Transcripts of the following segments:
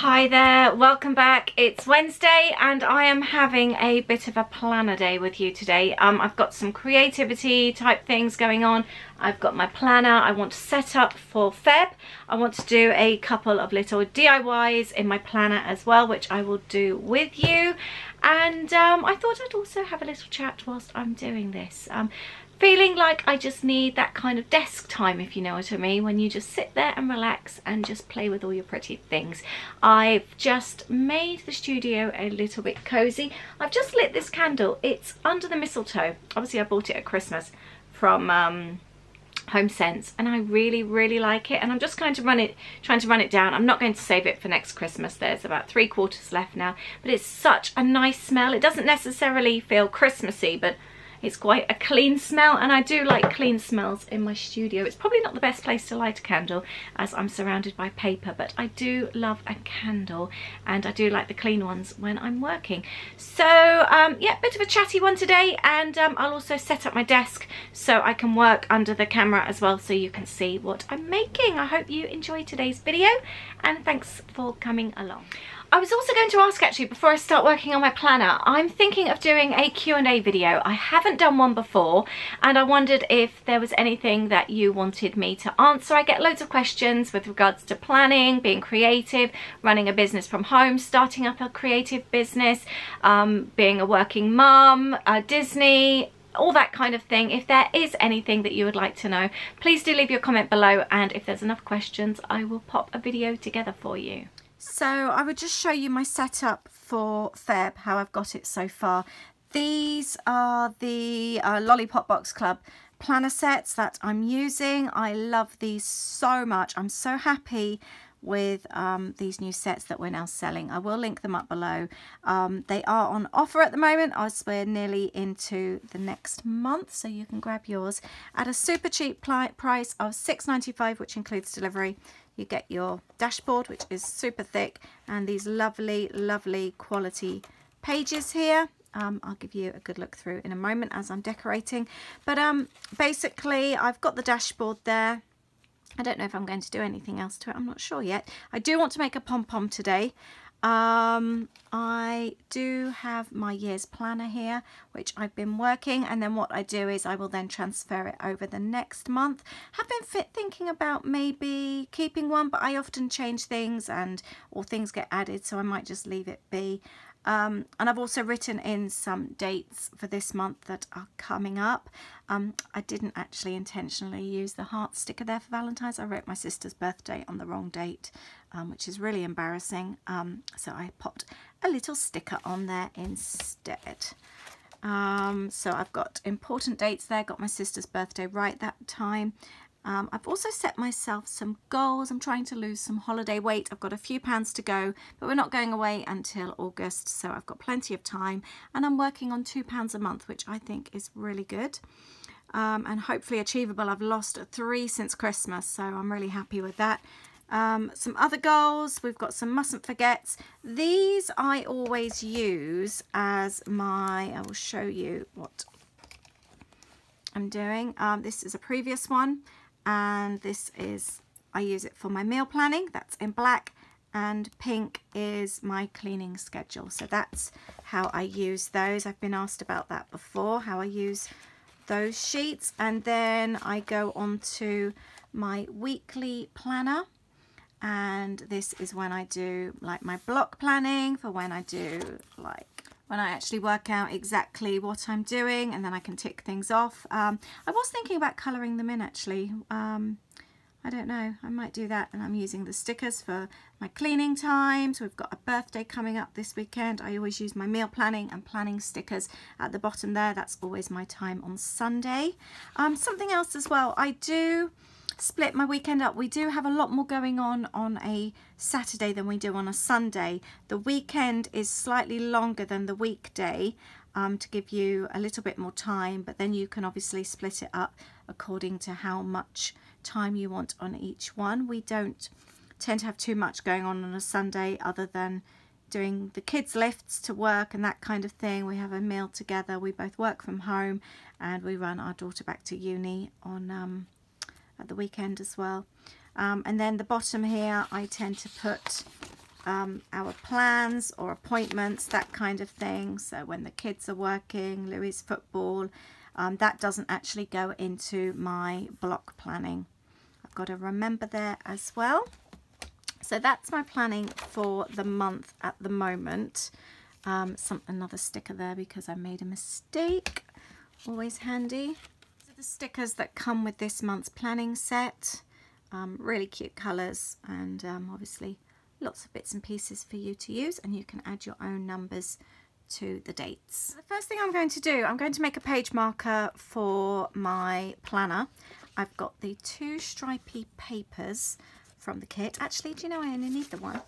Hi there, welcome back. It's Wednesday and I am having a bit of a planner day with you today. I've got some creativity type things going on. I've got my planner I want to set up for Feb. I want to do a couple of little DIYs in my planner as well, which I will do with you. And I thought I'd also have a little chat whilst I'm doing this. Feeling like I just need that kind of desk time, if you know what I mean, when you just sit there and relax and just play with all your pretty things. I've just made the studio a little bit cozy. I've just lit this candle. It's under the mistletoe. Obviously I bought it at Christmas from Home Sense, and I really like it, and I'm just going to trying to run it down. I'm not going to save it for next Christmas. There's about 3/4 left now, but it's such a nice smell. It doesn't necessarily feel Christmassy, but it's quite a clean smell, and I do like clean smells in my studio. It's probably not the best place to light a candle as I'm surrounded by paper, but I do love a candle and I do like the clean ones when I'm working. So yeah, bit of a chatty one today, and I'll also set up my desk so I can work under the camera as well, so you can see what I'm making. I hope you enjoyed today's video, and thanks for coming along. I was also going to ask, actually, before I start working on my planner, I'm thinking of doing a Q&A video. I haven't done one before, and I wondered if there was anything that you wanted me to answer. I get loads of questions with regards to planning, being creative, running a business from home, starting up a creative business, being a working mum, Disney, all that kind of thing. If there is anything that you would like to know, please do leave your comment below, and if there's enough questions, I will pop a video together for you. So I would just show you my setup for Feb, how I've got it so far. These are the Lollipop Box Club planner sets that I'm using. I love these so much. I'm so happy with these new sets that we're now selling. I will link them up below. They are on offer at the moment, as we're nearly into the next month, so you can grab yours at a super cheap price of £6.95, which includes delivery. You get your dashboard, which is super thick, and these lovely quality pages here. I'll give you a good look through in a moment as I'm decorating, but basically I've got the dashboard there. I don't know if I'm going to do anything else to it. I'm not sure yet. I do want to make a pom-pom today. I do have my year's planner here, which I've been working, and then what I do is I will then transfer it over the next month. Have been thinking about maybe keeping one, but I often change things or things get added, so I might just leave it be. And I've also written in some dates for this month that are coming up. I didn't actually intentionally use the heart sticker there for Valentine's. I wrote my sister's birthday on the wrong date, which is really embarrassing. So I popped a little sticker on there instead. So I've got important dates there, got my sister's birthday right that time. I've also set myself some goals. I'm trying to lose some holiday weight. I've got a few pounds to go, but we're not going away until August, so I've got plenty of time, and I'm working on £2 a month, which I think is really good, and hopefully achievable. I've lost 3 since Christmas, so I'm really happy with that. Some other goals, we've got some mustn't forgets. These I always use as I will show you what I'm doing. This is a previous one, and this is, I use it for my meal planning. That's in black, and pink is my cleaning schedule. So that's how I use those. I've been asked about that before, how I use those sheets. And then I go on to my weekly planner, and this is when I do like my block planning for when I do when I actually work out exactly what I'm doing, and then I can tick things off. I was thinking about colouring them in, actually. I don't know, I might do that. And I'm using the stickers for my cleaning times. We've got a birthday coming up this weekend. I always use my meal planning and planning stickers at the bottom there. That's always my time on Sunday. Something else as well, I do split my weekend up. We do have a lot more going on a Saturday than we do on a Sunday. The weekend is slightly longer than the weekday, to give you a little bit more time, but then you can obviously split it up according to how much time you want on each one. We don't tend to have too much going on a Sunday, other than doing the kids' lifts to work and that kind of thing. We have a meal together. We both work from home, and we run our daughter back to uni on at the weekend as well. And then the bottom here, I tend to put our plans or appointments, that kind of thing. So when the kids are working, Louis' football, that doesn't actually go into my block planning. I've got to remember there as well. So that's my planning for the month at the moment. Another sticker there because I made a mistake. Always handy. These are the stickers that come with this month's planning set. Really cute colours, and obviously lots of bits and pieces for you to use, and you can add your own numbers to the dates. The first thing I'm going to do, I'm going to make a page marker for my planner. I've got the 2 stripy papers from the kit. Actually, do you know I only need the one?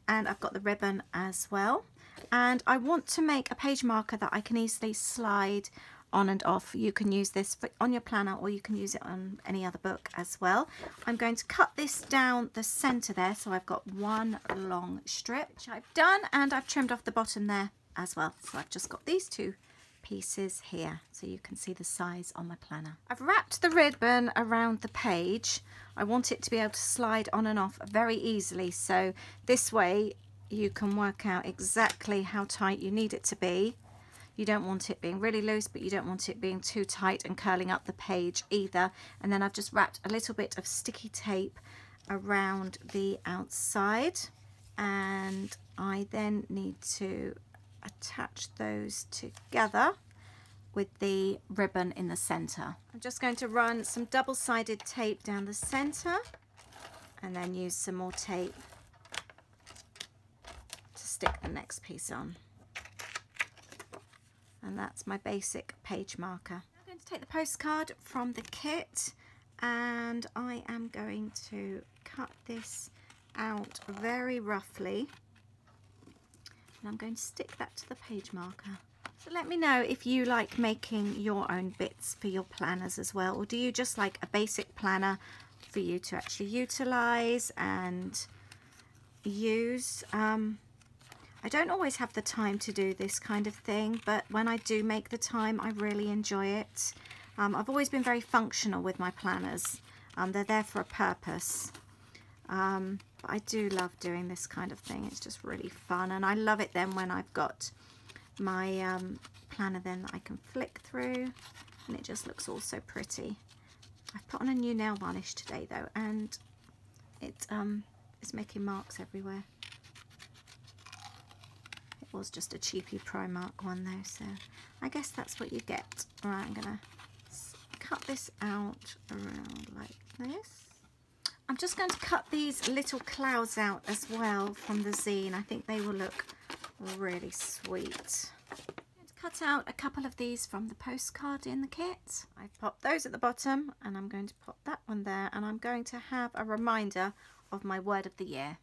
And I've got the ribbon as well. And I want to make a page marker that I can easily slide on and off. You can use this on your planner, or you can use it on any other book as well. I'm going to cut this down the center there, so I've got one long strip, which I've done, and I've trimmed off the bottom there as well. So I've just got these 2 pieces here, so you can see the size on my planner. I've wrapped the ribbon around the page. I want it to be able to slide on and off very easily, so this way you can work out exactly how tight you need it to be. You don't want it being really loose, but you don't want it being too tight and curling up the page either. And then I've just wrapped a little bit of sticky tape around the outside, and I then need to attach those together with the ribbon in the center. I'm just going to run some double-sided tape down the center and then use some more tape to stick the next piece on. And that's my basic page marker. I'm going to take the postcard from the kit, and I am going to cut this out very roughly, and I'm going to stick that to the page marker. So let me know if you like making your own bits for your planners as well, or do you just like a basic planner for you to actually utilize and use. I don't always have the time to do this kind of thing, but when I do make the time, I really enjoy it. I've always been very functional with my planners. They're there for a purpose. But I do love doing this kind of thing. It's just really fun, and I love it then when I've got my planner then that I can flick through, and it just looks all so pretty. I've put on a new nail varnish today though, and it's making marks everywhere. It was just a cheapy Primark one though, so I guess that's what you get. Alright, I'm gonna cut this out around like this. I'm just going to cut these little clouds out as well from the zine. I think they will look really sweet. I'm going to cut out a couple of these from the postcard in the kit. I've popped those at the bottom, and I'm going to pop that one there, and I'm going to have a reminder of my word of the year.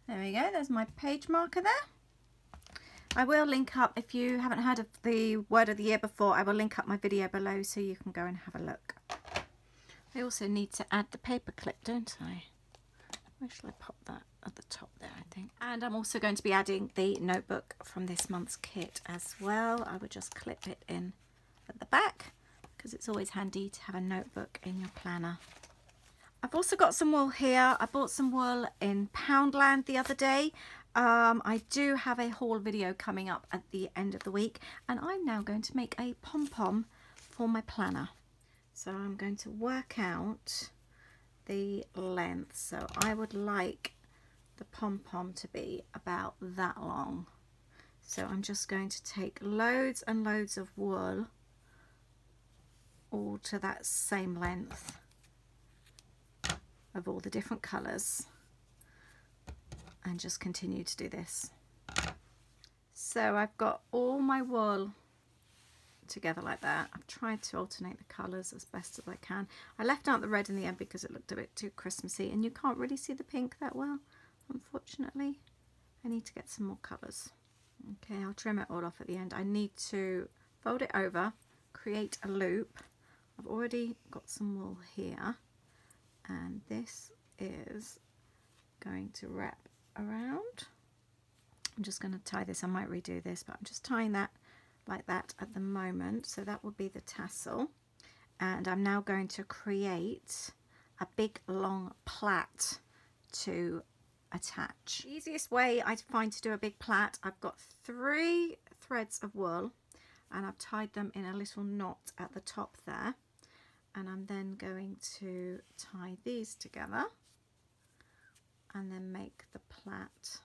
There we go, there's my page marker there. I will link up, if you haven't heard of the word of the year before, I will link up my video below so you can go and have a look. I also need to add the paper clip, don't I? Where shall I pop that? At the top there, I think. And I'm also going to be adding the notebook from this month's kit as well. I would just clip it in at the back because it's always handy to have a notebook in your planner. I've also got some wool here. I bought some wool in Poundland the other day. I do have a haul video coming up at the end of the week, and I'm now going to make a pom-pom for my planner. So I'm going to work out the length. So I would like the pom-pom to be about that long. So I'm just going to take loads and loads of wool, all to that same length of all the different colours, and just continue to do this. So I've got all my wool together like that. I've tried to alternate the colours as best as I can. I left out the red in the end because it looked a bit too Christmassy, and you can't really see the pink that well, unfortunately. I need to get some more colours. Okay, I'll trim it all off at the end. I need to fold it over, create a loop. I've already got some wool here, and this is going to wrap around. I'm just going to tie this. I might redo this, but I'm just tying that like that at the moment. So that would be the tassel, and I'm now going to create a big long plait to attach. The easiest way I find to do a big plait, I've got 3 threads of wool and I've tied them in a little knot at the top there, and I'm then going to tie these together and then make the plait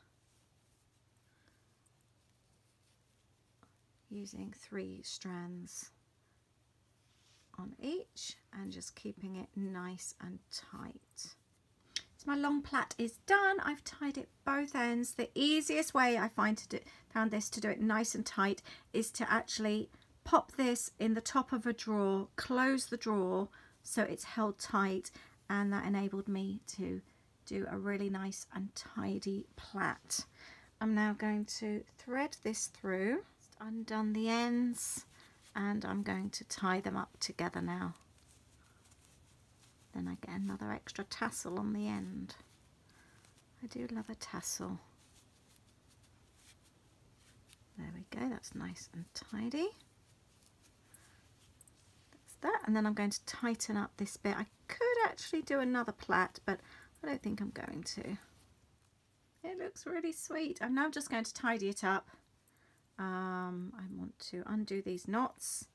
using 3 strands on each and just keeping it nice and tight. So my long plait is done. I've tied it both ends. The easiest way I found this to do it nice and tight is to actually pop this in the top of a drawer, close the drawer so it's held tight, and that enabled me to do a really nice and tidy plait. I'm now going to thread this through, just undone the ends, and I'm going to tie them up together now. Then I get another extra tassel on the end. I do love a tassel. There we go, that's nice and tidy. That's that, and then I'm going to tighten up this bit. I could actually do another plait, but I don't think I'm going to. It looks really sweet. I'm now just going to tidy it up. I want to undo these knots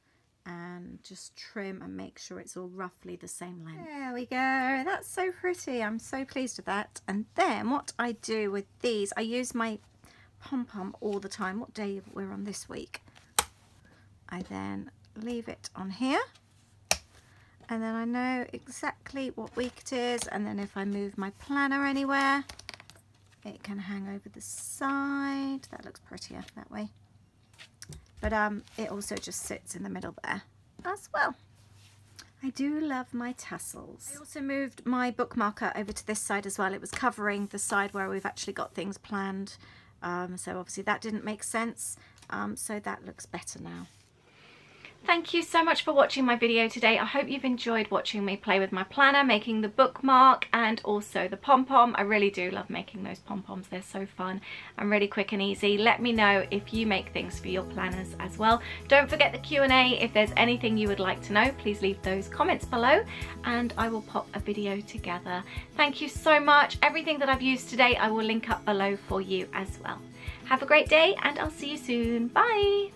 and just trim and make sure it's all roughly the same length. There we go, that's so pretty. I'm so pleased with that. And then what I do with these, I use my pom-pom all the time. What day we're on this week? I then leave it on here, and then I know exactly what week it is, and then if I move my planner anywhere, it can hang over the side. That looks prettier that way. But it also just sits in the middle there as well. I do love my tassels. I also moved my bookmarker over to this side as well. It was covering the side where we've actually got things planned. So obviously that didn't make sense. So that looks better now. Thank you so much for watching my video today. I hope you've enjoyed watching me play with my planner, making the bookmark and also the pom-pom. I really do love making those pom-poms. They're so fun and really quick and easy. Let me know if you make things for your planners as well. Don't forget the Q&A. If there's anything you would like to know, please leave those comments below and I will pop a video together. Thank you so much. Everything that I've used today I will link up below for you as well. Have a great day and I'll see you soon. Bye!